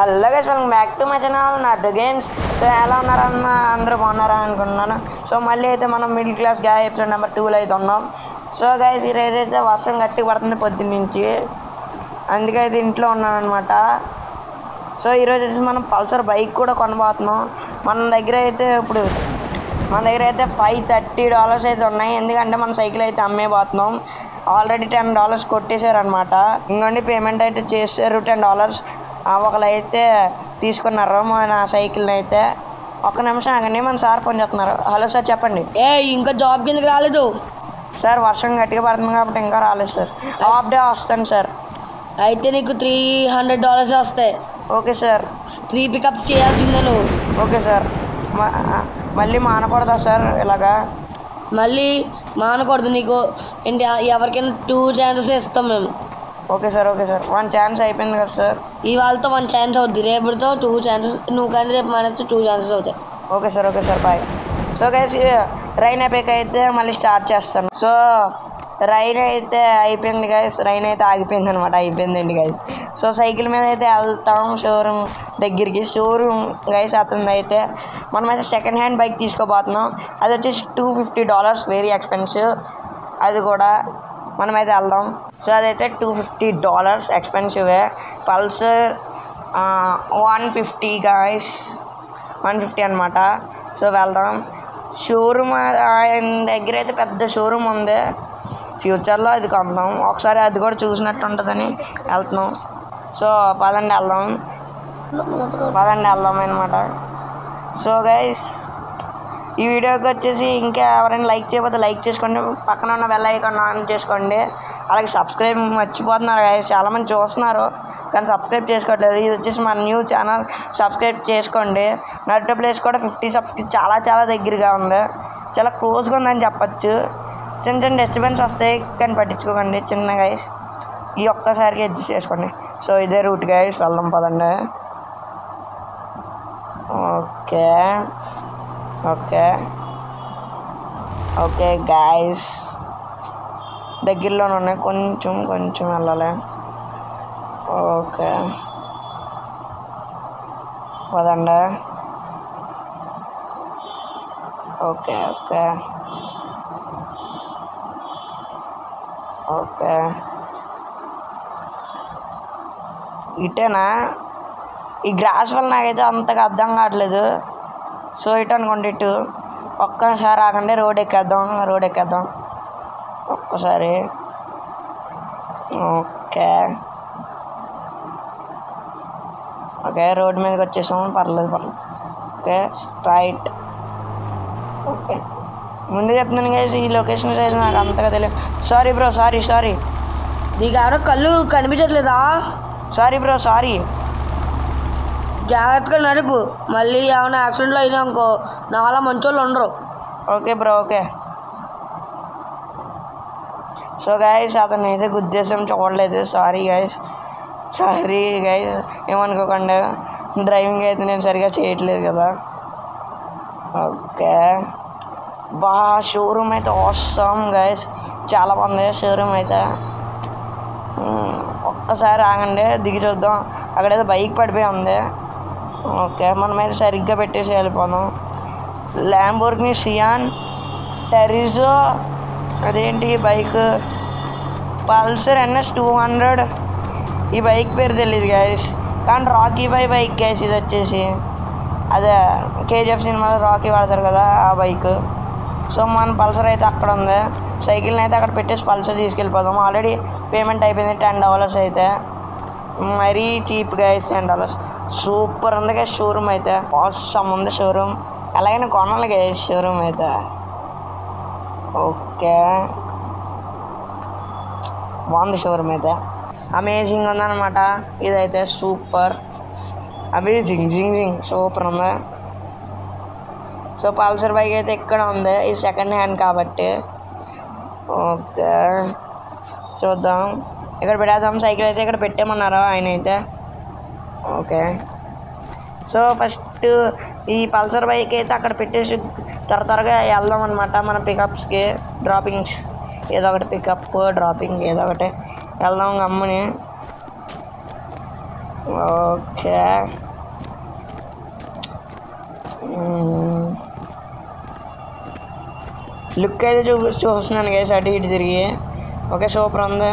Hello guys, welcome back to my channel నాటు games. So ఎలా ఉన్నారన్న అందరూ బాగున్నారా అనుకుంటున్నాను. సో మళ్ళీ అయితే మనం మిడిల్ క్లాస్ గ్యా ఎపిసోడ్ నెంబర్ 2లో అయితే ఉన్నాం. సో గైస్, ఈరోజు అయితే వర్షం గట్టిగా పడుతుంది పొద్దున్న నుంచి, అందుకే అయితే ఇంట్లో ఉన్నాను అనమాట. సో ఈరోజు వచ్చేసి మనం పల్సర్ బైక్ కూడా కొనబోతున్నాం. మన దగ్గర అయితే $530 అయితే ఉన్నాయి, ఎందుకంటే మన సైకిల్ అయితే అమ్మేపోతున్నాం. ఆల్రెడీ $10 కొట్టేశారనమాట. ఇంకోండి పేమెంట్ అయితే చేశారు $10. ఒకళ్ళైతే తీసుకున్నారు మన సైకిల్ని అయితే. ఒక్క నిమిషం ఆగండి, మన సార్ ఫోన్ చేస్తున్నారు. హలో సార్, చెప్పండి. ఇంకా జాబ్ కిందకి రాలేదు సార్, వర్షం గట్టిగా పడుతుంది కాబట్టి ఇంకా రాలేదు సార్. హాఫ్ డే వస్తాను సార్. అయితే నీకు $300 వస్తాయి. Okay sir. 3 పికప్స్ చేయాల్సిందే నువ్వు. Okay sir. మళ్ళీ మానకూడదా సార్ ఇలాగా? మళ్ళీ మానకూడదు. నీకు ఏంటి, ఎవరికైనా 2 ఛాన్సెస్ ఇస్తాం మేము. Okay sir. 1 ఛాన్స్ అయిపోయింది కదా సార్. ఇవాళతో 1 ఛాన్స్ అవుద్ది, రేపుతో 2 ఛాన్సెస్. నువ్వు కానీ రేపు మానేస్తే 2 ఛాన్సెస్ అవుతాయి. Okay sir. Bye. So guys, rain అయిపోయాక అయితే మళ్ళీ స్టార్ట్ చేస్తాను. సో రైన్ అయితే అయిపోయింది గైస్, రైన్ అయితే ఆగిపోయింది అనమాట. అయిపోయిందండి గైస్. సో సైకిల్ మీద అయితే వెళ్తాం షోరూమ్ దగ్గరికి. షోరూమ్ గైస్ అతనిది అయితే మనమైతే సెకండ్ హ్యాండ్ బైక్ తీసుకోబోతున్నాం. అది వచ్చేసి $250, వెరీ ఎక్స్పెన్సివ్. అది కూడా మనమైతే వెళ్దాం. సో అదైతే $250 ఎక్స్పెన్సివే. పల్సర్ 150 గైస్, 150 అనమాట. సో వెళ్దాం. షోరూమ్ ఆయన దగ్గర అయితే పెద్ద షోరూమ్ ఉంది, ఫ్యూచర్లో అది కొందాం. ఒకసారి అది కూడా చూసినట్టు ఉంటుందని వెళ్తున్నాం. సో పదండి వెళ్దాం అనమాట. సో గైస్, ఈ వీడియోకి వచ్చేసి ఇంకా ఎవరైనా లైక్ చేయకపోతే లైక్ చేసుకోండి, పక్కన ఉన్న బెల్ ఐకాన్ ఆన్ చేసుకోండి. అలాగే సబ్స్క్రైబ్ మర్చిపోతున్నారు గైస్, చాలామంది చూస్తున్నారు కానీ సబ్స్క్రైబ్ చేసుకోవట్లేదు. ఇది వచ్చేసి మన న్యూ ఛానల్, సబ్స్క్రైబ్ చేసుకోండి. నట్టు ప్లేస్ కూడా 50 సబ్స్క్రైబ్ చాలా దగ్గరగా ఉంది, చాలా క్లోజ్గా ఉందని చెప్పచ్చు. చిన్న డిస్టర్బెన్స్ వస్తాయి కానీ పట్టించుకోకండి చిన్న గైస్, ఈ ఒక్కసారికి అడ్జస్ట్ చేసుకోండి. సో ఇదే రూట్ గైస్, వెళ్దాం పదండి. ఓకే గైస్, దగ్గరలోనే ఉన్నాయి, కొంచెం వెళ్ళాలి. ఓకే పదండి. ఓకే ఇటేనా? ఈ గ్రాస్ వల్ల నాకైతే అంతగా అర్థం కావట్లేదు. సో ఇటు అనుకోండి, ఇటు. ఒక్కసారి ఆగండి, రోడ్ ఎక్కేద్దాం ఒక్కసారి. ఓకే రోడ్ మీదకి వచ్చేసాం, పర్లేదు. Okay right. ఓకే ముందు చెప్తున్నాను కదా, ఈ లొకేషన్ అయితే నాకు అంతగా తెలియదు. Sorry bro, sorry. నీకు ఎవరో కళ్ళు కనిపించట్లేదా? Sorry bro, sorry. జాగ్రత్తగా నడుపు, మళ్ళీ ఏమైనా యాక్సిడెంట్లో అయినా అనుకో, నాలా మంచోళ్ళు ఉండరు. Okay bro, okay. So guys, అతను అయితే ఉద్దేశం చూడలేదు. సారీ గైస్, ఏమనుకోకండి. డ్రైవింగ్ అయితే నేను సరిగా చేయట్లేదు కదా. ఓకే షోరూమ్ అయితే అవసరం గైస్, చాలా బాగుంది షోరూమ్ అయితే. ఒక్కసారి ఆగండి, దిగి చూద్దాం. అక్కడైతే బైక్ పడిపోయి ఉంది. ఓకే మనమైతే సరిగ్గా పెట్టేసి వెళ్ళిపోదాం. ల్యాంబోర్గిని సియాన్ టెరిజో, అదేంటి ఈ బైక్? Pulsar NS 200. ఈ బైక్ పేరు తెలియదు గైస్, కానీ రాకీ బైక్ గైస్. ఇది వచ్చేసి అదే KGF సినిమాలో రాకీ వాడతారు కదా, ఆ బైక్. సో మన పల్సర్ అయితే అక్కడ ఉంది, సైకిల్ని అయితే అక్కడ పెట్టేసి పల్సర్ తీసుకెళ్ళిపోదాం. ఆల్రెడీ పేమెంట్ అయిపోయింది $10 అయితే, మరీ చీప్ గైస్. $10 సూపర్ ఉంది గైస్. షోరూమ్ అయితే అవసరం ఉంది షోరూమ్, ఎలాగైనా కొనాలి గైస్ షోరూమ్ అయితే. ఓకే బాగుంది షోరూమ్ అయితే, అమేజింగ్ ఉందన్నమాట. ఇదైతే సూపర్ అమేజింగ్ సూపర్ ఉంది. సో పల్సర్ బైక్ అయితే ఇక్కడ ఉంది, ఇది సెకండ్ హ్యాండ్ కాబట్టి. ఓకే చూద్దాం, ఇక్కడ పెట్టేద్దాం. సైకిల్ అయితే ఇక్కడ పెట్టేమన్నారు ఆయన అయితే. ఓకే సో ఫస్ట్ ఈ పల్సర్ బైక్ అయితే అక్కడ పెట్టేసి త్వరగా వెళ్దాం అనమాట. మన పికప్స్కి, డ్రాపింగ్స్ ఏదో ఒకటి, పికప్ డ్రాపింగ్ ఏదో ఒకటి వెళ్దాం గమ్ముని. ఓకే. లుక్ అయితే చూస్తున్నాను గైస్ అటు ఇటు తిరిగి. ఓకే సూపర్ ఉంది.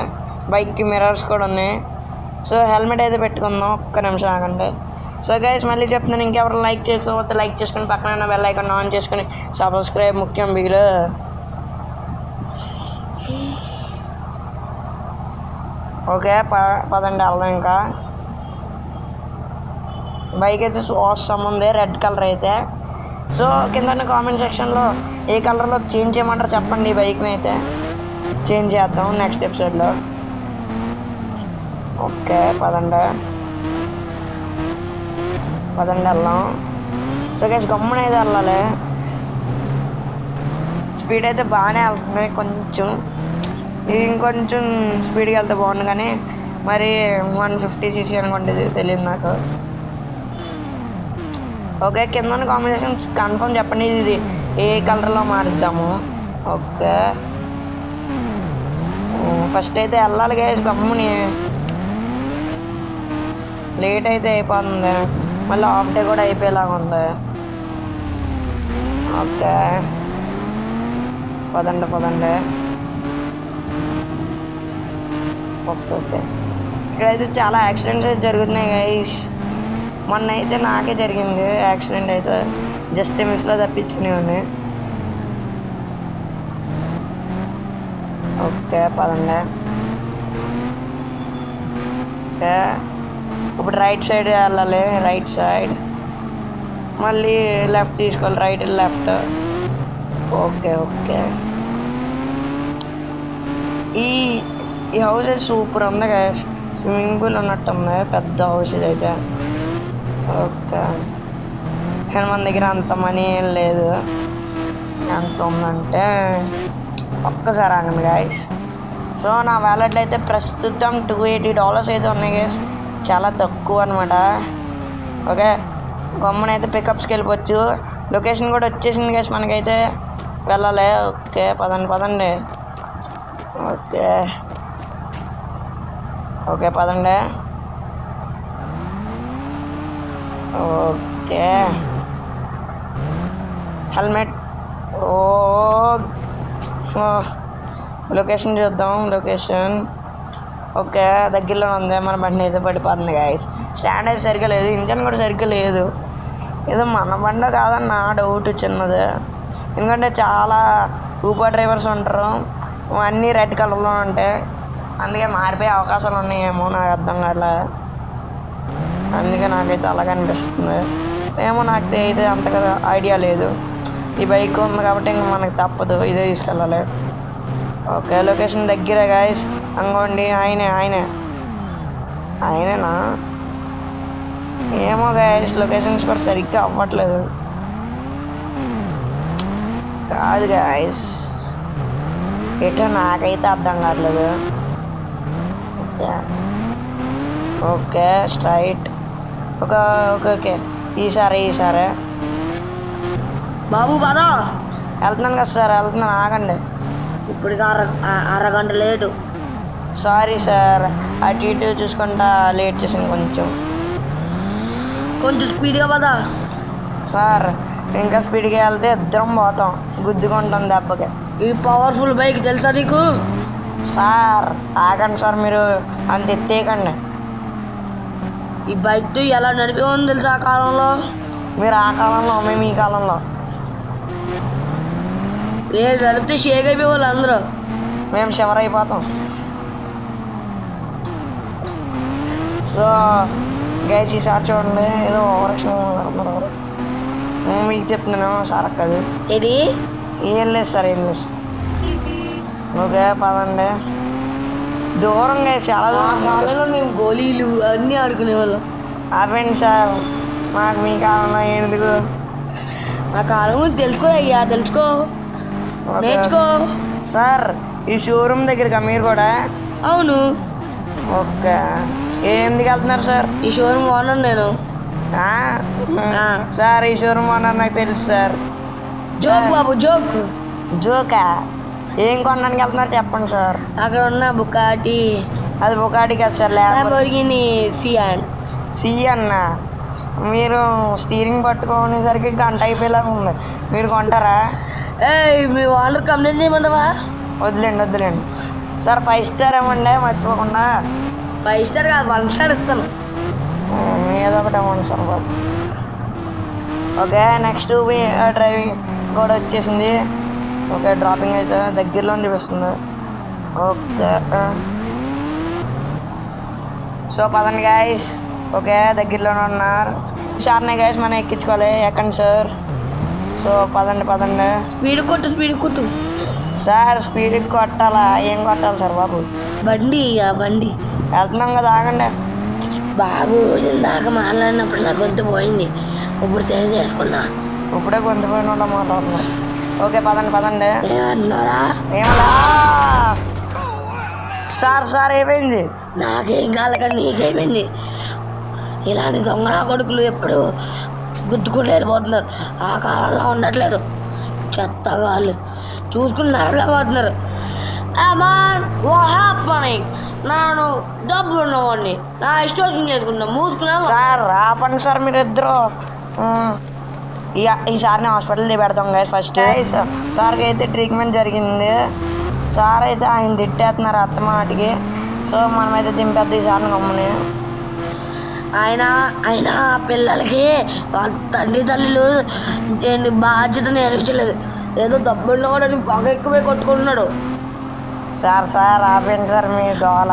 బైక్కి మిర్రర్స్ కూడా ఉన్నాయి. సో హెల్మెట్ అయితే పెట్టుకుందాం. ఒక్క నిమిషం ఆగండి. సో గైస్ మళ్ళీ చెప్తున్నాను, ఇంకెవరు లైక్ చేసుకోకపోతే లైక్ చేసుకుని పక్కన బెల్ ఐకాన్ ఆన్ చేసుకుని సబ్స్క్రైబ్ ముఖ్యం బిగులు. ఓకే పదండి వెళ్దాం. ఇంకా బైక్ అయితే అవసరం ఉంది, రెడ్ కలర్ అయితే. సో కింద కామెంట్ సెక్షన్లో ఏ కలర్లో చేంజ్ చేయమంటారు చెప్పండి. ఈ బైక్ని అయితే చేంజ్ చేద్దాం నెక్స్ట్ ఎపిసోడ్లో. ఓకే పదండి వెళ్దాం. సో గైస్ గమ్మున అయితే వెళ్ళాలి. స్పీడ్ అయితే బాగానే వెళ్తుంది. కొంచెం ఇంకొంచెం స్పీడ్గా వెళ్తే బాగుండు, కానీ మరి 150cc అనుకోండి, తెలియదు నాకు. ఓకే కింద కాంబినేషన్ కన్ఫర్మ్ చెప్పండి, ఇది ఏ కలర్లో మారుద్దాము. ఓకే ఫస్ట్ అయితే వెళ్ళాలి గైస్ గమ్ముని. లేట్ అయితే అయిపోతుంది, మళ్ళీ హాఫ్ డే కూడా అయిపోయేలాగా ఉంది. ఓకే పదండి. ఓకే ఇక్కడైతే చాలా యాక్సిడెంట్స్ అయితే జరుగుతున్నాయి గైస్. మొన్న అయితే నాకే జరిగింది యాక్సిడెంట్ అయితే, జస్ట్ మిస్లో తప్పించుకునేవాడిని. ఓకే పదండి. ఓకే ఇప్పుడు రైట్ సైడ్ వెళ్ళాలి. రైట్ సైడ్ మళ్ళీ లెఫ్ట్ తీసుకోవాలి. Right left. ఓకే ఈ హౌస్ అయితే సూపర్ ఉంది గైస్. స్విమ్మింగ్ పూల్ ఉన్నట్టు ఉంది, పెద్ద హౌస్ ఇది అయితే. ఓకే కానీ మన దగ్గర అంత మనీ ఏం లేదు. ఎంత ఉందంటే ఒక్కసారి ఆగండి గైస్. సో నా వ్యాలెట్లో అయితే ప్రస్తుతం $280 అయితే ఉన్నాయి గైస్, చాలా తక్కువ అనమాట. ఓకే గమ్మునైతే పికప్స్కి వెళ్ళిపోవచ్చు. లొకేషన్ కూడా వచ్చేసింది గైస్ మనకైతే, వెళ్ళాలి. ఓకే పదండి. ఓకే పదండి. Okay helmet. లొకేషన్ చూద్దాం. లొకేషన్ ఓకే దగ్గరలో ఉంది. మన బండి అయితే పడిపోతుంది గాయస్. స్టాండ్ అయితే సరిగ్గా లేదు, ఇంజన్ కూడా సరిగ్గా లేదు. ఏదో మన బండి కాదని నా డౌట్ చిన్నది, ఎందుకంటే చాలా ఊపర్ డ్రైవర్స్ ఉంటారు, అన్నీ రెడ్ కలర్లో ఉంటాయి. అందుకే మారిపోయే అవకాశాలు ఉన్నాయేమో, నాకు అర్థం కావట్లే. అందుకే నాకైతే అలాగే అనిపిస్తుంది. ఏమో నాకు అయితే అంతగా ఐడియా లేదు. ఈ బైక్ ఉంది కాబట్టి ఇంకా మనకు తప్పదు, ఇదే తీసుకెళ్ళాలి. ఓకే లొకేషన్ దగ్గరే గాయస్. అంగోండి ఆయనేనా ఏమో గాయస్, లొకేషన్స్ కూడా సరిగ్గా అవ్వట్లేదు. కాదు గాయస్, ఎటో నాకైతే అర్థం కావట్లేదు. Okay straight. ఓకే ఈసారి బాబు బాదా వెళ్తున్నాను కదా సార్, వెళ్తున్నాను ఆగండి. ఇప్పుడు అరగంట లేటు. సారీ సార్, అటు ఇటు చూసుకుంటా లేట్ చేసాను కొంచెం స్పీడ్గా పదా సార్. ఇంకా స్పీడ్గా వెళ్తే ఇద్దరం పోతాం, గుద్దుకుంటాం దెబ్బకి. ఈ పవర్ఫుల్ బైక్ తెలుసా నీకు? సార్ ఆగండి సార్, మీరు అంత ఎత్తేయకండి. ఈ బైక్తో ఎలా నడిపేమని తెలుసా ఆ కాలంలో? మీరు ఆ కాలంలో, మేము ఈ కాలంలో. నేను నడిపితే షేక్ అయిపోయేవాళ్ళు అందరూ, మేము షవర్ అయిపోతాం. సో గైస్ ఈసారి చూడండి, ఏదో ఓవరాక్షన్ మీకు చెప్తున్నాను సార్. అక్కది ఇది ఏం లేదు సార్, ఏం లేదు. ఓకే పదండి. దూరంగా చాలా కాలంలో మేము గోళీలు అన్నీ ఆడుకునేవాళ్ళం. అవ్వండి సార్, మాకు మీ కాలంలో ఎందుకు? ఆ కాలం గురించి తెలుసుకో నేర్చుకో సార్. ఈ షోరూమ్ దగ్గరగా మీరు కూడా? అవును. ఓకే ఎందుకు వెళ్తున్నారు సార్? ఈ షోరూమ్ ఓనర్ నేను. సార్ ఈ షోరూమ్ ఓనర్ నాకు తెలుసు సార్. జోక్ బాబు జోకా? ఏం కొనడానికి వెళ్తున్నారు చెప్పండి సార్. అక్కడ ఉన్న బుకాటి. అది బుకాటి కదా సార్, Lamborghini Sian. సి అన్న మీరు స్టీరింగ్ పట్టుకునేసరికి గంట అయిపోయేలాగా ఉంది. మీరు కొంటారా? మీ ఓనర్ కంప్లైంట్ చేయమంటావా? వదిలేండి సార్ 5 స్టార్ ఇవ్వండి మర్చిపోకుండా. 5 స్టార్ కాదు 1 స్టార్ ఇస్తాను. ఏదో ఒకటి ఇవ్వండి సార్ బాబు. ఓకే నెక్స్ట్ డ్రైవింగ్ కూడా వచ్చేసింది. ఓకే డ్రాపింగ్ అయితే దగ్గరలో చూపిస్తుంది. ఓకే సో పదండి గైస్. ఓకే దగ్గరలోనే ఉన్నారు సార్నే గైస్, మనం ఎక్కించుకోవాలి. ఎక్కండి సార్. సో పదండి. స్పీడ్ కొట్టు సార్ స్పీడ్కి కొట్టాలా? ఏం కొట్టాలి సార్ బాబు? బండి వెళ్తున్నాం కదా, ఆగండి బాబు. ఇందాక మాట్లాడినప్పుడు నా గొంతు పోయింది, ఇప్పుడు చేసుకున్నా. ఇప్పుడే గొంతు పోయిన మాట్లాడుతున్నారు. ఓకే పదండి. ఏమన్నారా? ఏమలా సార్ ఏమైంది? నాకేం కాలకండి, నీకేమైంది? ఇలాంటి దొంగ కొడుకులు ఎప్పుడు గుద్దుకుంటూ వెళ్ళిపోతున్నారు. ఆ కాలంలో ఉండట్లేదు. చెత్తగాళ్ళు చూసుకుని నడలేకపోతున్నారు. నేను డబ్బులు ఉన్నవాడిని, నా ఇష్టం చేసుకుంటా మూసుకున్నా. సార్ ఆపండి సార్ మీరు ఇద్దరు. ఈసారి హాస్పిటల్ పెడతాం కదా ఫస్ట్. సార్కి అయితే ట్రీట్మెంట్ జరిగింది. సార్ అయితే ఆయన తిట్టేస్తున్నారు అత్తమాటికి. సో మనమైతే దింపేద్దాం ఈసారి గమ్ముని. ఆయన పిల్లలకి వాళ్ళ తండ్రి తల్లులు బాధ్యత నేర్పించలేదు. ఏదో డబ్బుల్లో కూడా పొగ ఎక్కువే కొట్టుకుంటున్నాడు. సార్ ఆపండి సార్ మీ గోల.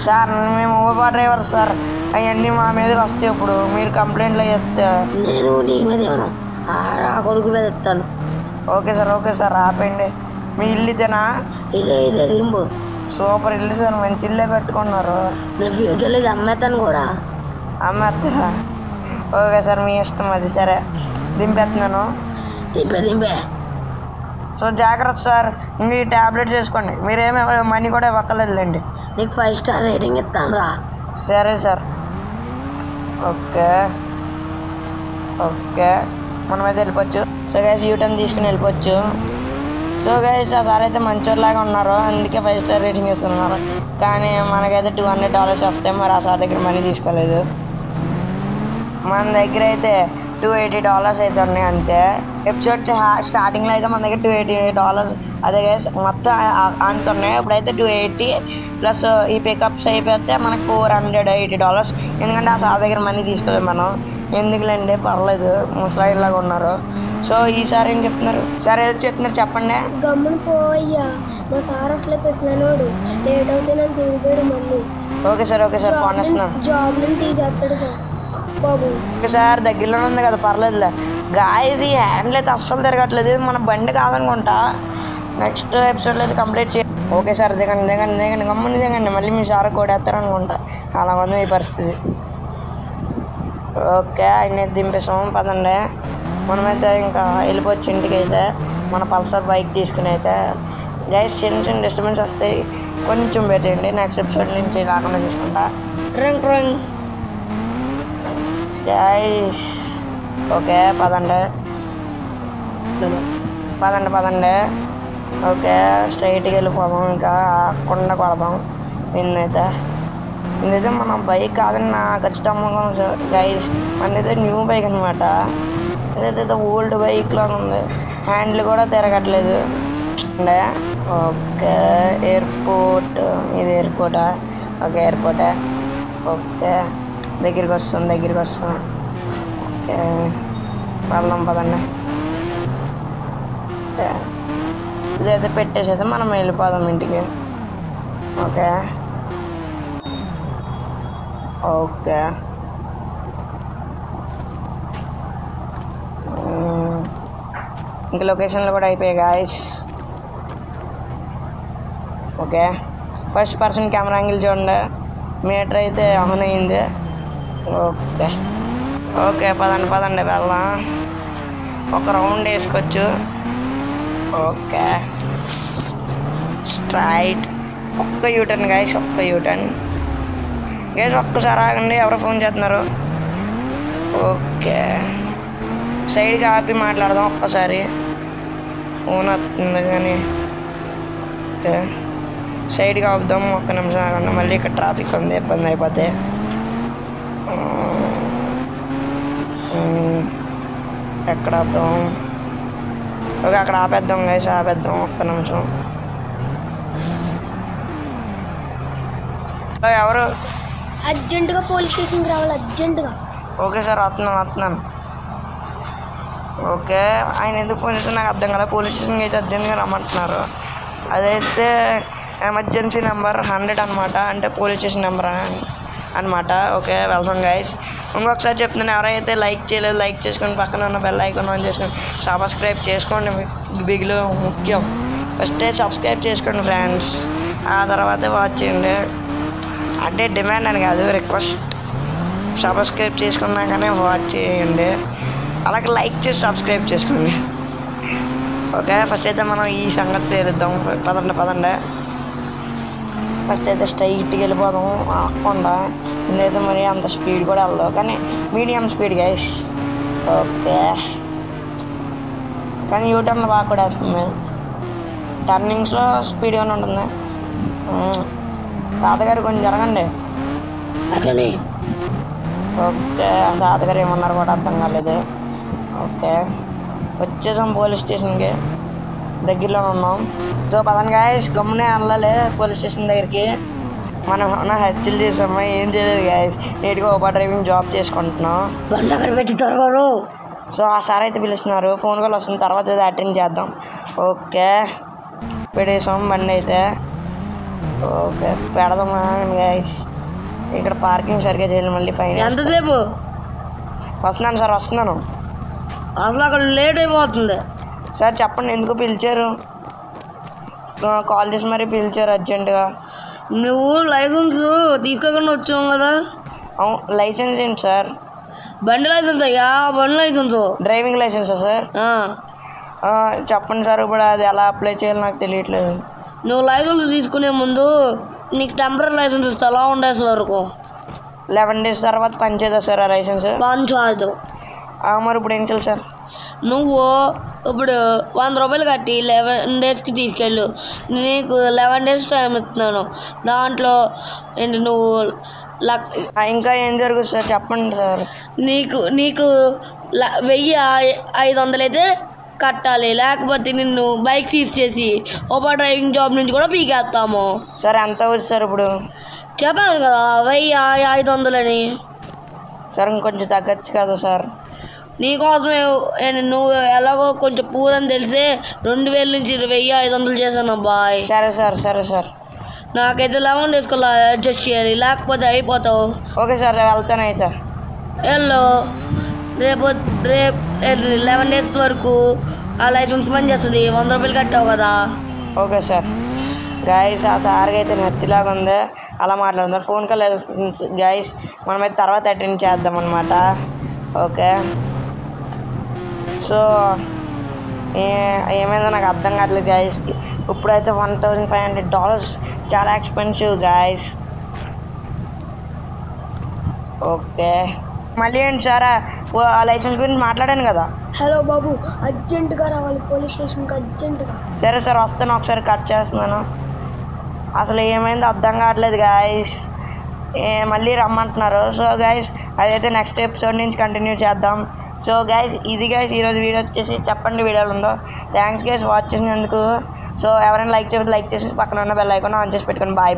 సార్ మేము ఊబర్ డ్రైవర్ సార్, అవన్నీ మా మీదకి వస్తాయి. ఇప్పుడు మీరు కంప్లైంట్లో చేస్తే నేను నీ మీద ఇవ్వను, ఆ కొడుకు మీద ఇస్తాను. ఓకే సార్ ఆపండి. మీ ఇల్లు ఇదేనా? ఇదే దింపు. సూపర్ ఇల్లు సార్, మంచి ఇల్లే కట్టుకున్నారు. నేను ఫ్యూచర్లో ఇది అమ్మేస్తాను కూడా. అమ్మేస్తారా? ఓకే సార్ మీ ఇష్టం అది. సరే దింపేస్తున్నాను. దింపే. సో జాగ్రత్త సార్, మీ ట్యాబ్లెట్స్ వేసుకోండి. మీరేమీ మనీ కూడా ఇవ్వక్కర్లేదులేండి. నీకు 5 స్టార్ రేటింగ్ ఇస్తాను రా. సరే సార్. ఓకే మనమైతే వెళ్ళిపోవచ్చు. సో గైస్ యూటర్న్ తీసుకుని వెళ్ళిపోవచ్చు. సో గైస్ ఆ సార్ అయితే మంచోళ్ళలాగా ఉన్నారు, అందుకే 5 స్టార్ రేటింగ్ ఇస్తున్నారు. కానీ మనకైతే $200 వస్తాయి. మరి ఆ సార్ దగ్గర మనీ తీసుకోలేదు. మన దగ్గర అయితే $280 అయితే ఉన్నాయి అంతే. ఎపిసోడ్ స్టార్టింగ్లో అయితే మన దగ్గర $280 అదే గైస్ మొత్తం అంత ఉన్నాయి. ఇప్పుడైతే 280 ప్లస్ ఈ పికప్స్ అయిపోతే మనకు $480. ఎందుకంటే ఆ సార్ దగ్గర మనీ తీసుకోలేదు మనం. ఎందుకులేండి పర్లేదు, ముసలాయిలాగా ఉన్నారు. సో ఈసారి ఏం చెప్తున్నారు? సార్ ఏదో చెప్తున్నారు చెప్పండి. గమ్మున పోయ్యా, మా సార్ అసలే పిసినాడు, లేట్ అవుతే నన్ను తిరిగాడు మళ్ళీ. ఓకే సార్ ఫోన్ ఇస్తున్నాను. జాబ్ నుంచి తీసేస్తాడు సార్ బాబు. ఓకే సార్ దగ్గరలోనే ఉంది కదా, పర్లేదులే. గాయస్ ఈ హ్యాండిల్ అయితే అస్సలు తిరగట్లేదు. ఇది మన బండి కాదనుకుంటా. నెక్స్ట్ ఎపిసోడ్లో అయితే కంప్లీట్ చేయాలి. ఓకే సార్ దిగండి గమ్ముని దిగండి. మళ్ళీ మీ సార్ కొడేస్తారనుకుంటా, అలా ఉంది ఈ పరిస్థితి. ఓకే ఆయన దింపేసాము, పదండి. మనమైతే ఇంకా వెళ్ళిపోవచ్చు ఇంటికి. అయితే మన పల్సర్ బైక్ తీసుకుని అయితే గైస్ చిన్న డిస్టర్బెన్స్ వస్తాయి, కొంచెం పెట్టండి. నెక్స్ట్ ఎపిసోడ్ నుంచి రాకుండా చూసుకుంటా. గైస్ ఓకే పదండి. ఓకే స్ట్రైట్గా వెళ్ళిపోదాం, ఇంకా కొండ కొడదాం. ఇదైతే మన బైక్ కాదని నా ఖచ్చితంగా గైస్. మనదైతే న్యూ బైక్ అనమాట. ఇదైతే ఓల్డ్ బైక్లో ఉంది, హ్యాండిల్ కూడా తిరగట్లేదు. ఓకే ఎయిర్పోర్ట్, ఇది ఎయిర్పోర్టా? ఓకే ఎయిర్పోర్టే. ఓకే దగ్గరికి వస్తాం. ఓకే వెళ్దాం పదండి. ఇదైతే పెట్టేసేది మనం వెళ్ళిపోదాం ఇంటికి. ఓకే ఇంకా లొకేషన్లు కూడా అయిపోయాయి guys. Okay first person camera angle చూడండి. మీటర్ అయితే ఆన్ అయింది. ఓకే పదండి వెళ్దాం. ఒక రౌండ్ వేసుకోవచ్చు. ఓకే స్ట్రైట్ ఒక్క యూటర్న్ గాయస్, ఒక్కసారి ఆగండి. ఎవరో ఫోన్ చేస్తున్నారు. ఓకే సైడ్కి ఆపి మాట్లాడదాం ఒక్కసారి. ఫోన్ వస్తుంది కానీ ఓకే సైడ్కి ఆపుదాం. ఒక్క నిమిషం ఆగండి, మళ్ళీ ఇక్కడ ట్రాఫిక్ ఉంది, ఇబ్బంది అయిపోతే. ఎక్కడ ఆపుదాం? ఓకే అక్కడ ఆపేద్దాం గైస్, ఆపేద్దాం ఒక్క నిమిషం. ఎవరు? అర్జెంటుగా పోలీస్ స్టేషన్కి రావాలి, అర్జెంటుగా. ఓకే సార్ వస్తున్నాను. ఓకే ఆయన ఎందుకు ఫోన్ చేస్తే నాకు అర్థం కదా. పోలీస్ స్టేషన్కి అయితే అర్జెంట్గా రమ్మంటున్నారు. అదైతే ఎమర్జెన్సీ నెంబర్ 100 అనమాట, అంటే పోలీస్ స్టేషన్ నెంబర్ అనమాట. ఓకే వెళ్దాం గైస్. ఇంకొకసారి చెప్తున్నాను, ఎవరైతే లైక్ చేయలేదు లైక్ చేసుకొని పక్కన ఉన్న బెల్ ఐకాన్ ఆన్ చేసుకొని సబ్స్క్రైబ్ చేసుకోండి. బిగులు ముఖ్యం, ఫస్టే సబ్స్క్రైబ్ చేసుకోండి ఫ్రెండ్స్, ఆ తర్వాతే వాచ్ చేయండి. అంటే డిమాండ్ అని కాదు, రిక్వెస్ట్. సబ్స్క్రైబ్ చేసుకున్నాకనే వాచ్ చేయండి, అలాగే లైక్ చేసి సబ్స్క్రైబ్ చేసుకోండి. ఓకే ఫస్ట్ అయితే మనం ఈ సంగతి తెలుద్దాం. పదండి. ఫస్ట్ అయితే స్ట్రైట్కి వెళ్ళిపోదాం ఆకుండా, లేదా మరి అంత స్పీడ్ కూడా వెళ్దాం, కానీ మీడియం స్పీడ్ గైస్. ఓకే కానీ యూటర్న్లో బాగా కూడా వస్తుంది, టర్నింగ్స్లో స్పీడ్గానే ఉంటుంది. తాతగారు కొంచెం జరగండి అట్లనే. ఓకే తాతగారు ఏమన్నారు కూడా అర్థం కాలేదు. ఓకే వచ్చేసాం పోలీస్ స్టేషన్కి, దగ్గరలో ఉన్నాం. సో పదండి గాయస్, గమ్మునే వెళ్ళాలి పోలీస్ స్టేషన్ దగ్గరికి. మనం హెచ్చలు చేసాము, ఏం చేయలేదు గాయస్, నీట్గా ఓబర్ డ్రైవింగ్ జాబ్ చేసుకుంటున్నాం. బండి అక్కడ పెట్టి త్వరగా. సో ఆ సార్ అయితే పిలుస్తున్నారు, ఫోన్ కాల్ వస్తుంది, తర్వాత అయితే అటెండ్ చేద్దాం. ఓకే పెట్టేసాం బండి అయితే. ఓకే పెడదామా గాయస్, ఇక్కడ పార్కింగ్ సరిగ్గా చేయాలి, మళ్ళీ ఫైన్. ఎంతసేపు? వస్తున్నాను సార్ వస్తున్నాను. అసలు అక్కడ లేట్ అయిపోతుంది. సార్ చెప్పండి ఎందుకు పిలిచారు? కాల్ చేసి మరీ పిలిచారు అర్జెంటుగా. నువ్వు లైసెన్స్ తీసుకోకుండా వచ్చావు కదా. లైసెన్స్ ఏంటి సార్? బండి లైసెన్స్ అయ్యా, బండి లైసెన్స్. డ్రైవింగ్ లైసెన్సా సార్? చెప్పండి సార్, ఇప్పుడు అది ఎలా అప్లై చేయాలో నాకు తెలియట్లేదు. నువ్వు లైసెన్స్ తీసుకునే ముందు నీకు టెంపరీ లైసెన్స్ ఇస్తా, అలా ఉండేసి వరకు 11 days తర్వాత పనిచేదా సార్ ఆ లైసెన్స్? పంచాదు. మరి ఇప్పుడు ఏం చేయాలి సార్? నువ్వు ఇప్పుడు 100 రూపాయలు కట్టి 11 daysకి తీసుకెళ్ళు. నీకు 11 days టైం ఇస్తున్నాను. దాంట్లో ఏంటి నువ్వు ఇంకా ఏం జరుగుతుంది సార్ చెప్పండి సార్. నీకు 1500 అయితే కట్టాలి, లేకపోతే నిన్ను బైక్ సీజ్ చేసి ఓబర్ డ్రైవింగ్ జాబ్ నుంచి కూడా పీకేస్తాము. సార్ ఎంత అవుతుంది సార్ ఇప్పుడు? చెప్పాను కదా 1500 అని. సార్ ఇంకొంచెం తగ్గచ్చు కదా సార్? నీకోసమే నువ్వు ఎలాగో కొంచెం పూరని తెలిసే 2000 నుంచి 1500 చేశాను అబ్బాయి. సరే సార్ నాకైతే 11 days అడ్జస్ట్ చేయాలి, లేకపోతే అయిపోతావు. ఓకే సార్ వెళ్తాను అయితే. వెళ్ళు, రేపు 11 days వరకు ఆ లైసెన్స్ పని చేస్తుంది. 100 రూపాయలు కట్టావు కదా. Okay sir. గాయస్ ఆ సార్కి అయితే నెత్తిలాగా ఉంది, అలా మాట్లాడుతున్నారు. ఫోన్ కాల్ గాయస్ మనమైతే తర్వాత అటెండ్ చేద్దాం అనమాట. ఓకే సో ఏమైందో నాకు అర్థం కావట్లేదు గాయస్. ఇప్పుడైతే $1,500 చాలా ఎక్స్పెన్సివ్ గాయస్. ఓకే మళ్ళీ ఏంటి సార్ ఆ లైసెన్స్ గురించి మాట్లాడాను కదా. హలో బాబు, అర్జెంటుగా రావాలి పోలీస్ స్టేషన్కి, అర్జెంటుగా. సరే సార్ వస్తాను, ఒకసారి కట్ చేస్తున్నాను. అసలు ఏమైందో అర్థం కావట్లేదు గాయస్, మళ్ళీ రమ్మంటున్నారు. సో గైస్ అదైతే నెక్స్ట్ ఎపిసోడ్ నుంచి కంటిన్యూ చేద్దాం. సో గైస్ ఇది గైస్ ఈరోజు వీడియో వచ్చేసి చెప్పండి వీడియోలు ఉందో. థ్యాంక్స్ గైస్ వాచ్ చేసినందుకు. సో ఎవరైనా లైక్ చేసి పక్కన ఉన్న బెల్ ఐకాన్ ఆన్ చేసి పెట్టుకోండి. బాయ్.